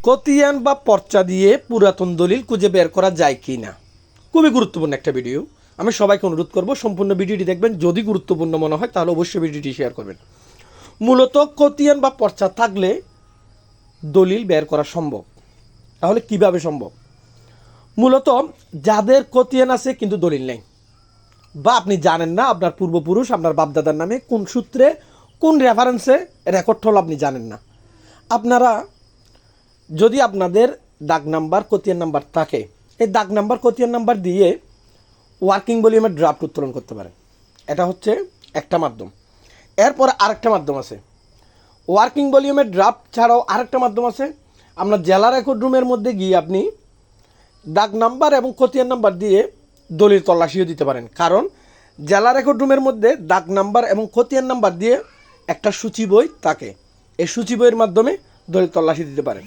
খতিয়ান বা পর্চা দিয়ে পুরাতন দলিল খুঁজে বের করা যায় কি না, খুবই গুরুত্বপূর্ণ একটা ভিডিও। আমি সবাইকে অনুরোধ করব সম্পূর্ণ ভিডিওটি দেখবেন। যদি গুরুত্বপূর্ণ মনে হয় তাহলে অবশ্যই ভিডিওটি শেয়ার করবেন। মূলত খতিয়ান বা পর্চা থাকলে দলিল বের করা সম্ভব। তাহলে কিভাবে সম্ভব? মূলত যাদের খতিয়ান আছে কিন্তু দলিল নেই, বা আপনি জানেন না আপনার পূর্বপুরুষ আপনার বাপদাদার নামে কোন সূত্রে কোন রেফারেন্সে রেকর্ড হলো আপনি জানেন না। আপনারা যদি আপনাদের দাগ নাম্বার খতিয়ান নাম্বার থাকে, এই দাগ নাম্বার খতিয়ান নাম্বার দিয়ে ওয়ার্কিং ভলিউমের ড্রাফট উত্তোলন করতে পারেন। এটা হচ্ছে একটা মাধ্যম। এরপর আরেকটা মাধ্যম আছে, ওয়ার্কিং ভলিউমের ড্রাফট ছাড়াও আরেকটা মাধ্যম আছে। আপনার জেলা রেকর্ড রুমের মধ্যে গিয়ে আপনি দাগ নাম্বার এবং খতিয়ান নাম্বার দিয়ে দলিল তল্লাশিও দিতে পারেন। কারণ জেলা রেকর্ড রুমের মধ্যে দাগ নাম্বার এবং খতিয়ান নাম্বার দিয়ে একটা সূচি বই থাকে, এই সূচি বইয়ের মাধ্যমে দলিল তল্লাশি দিতে পারেন।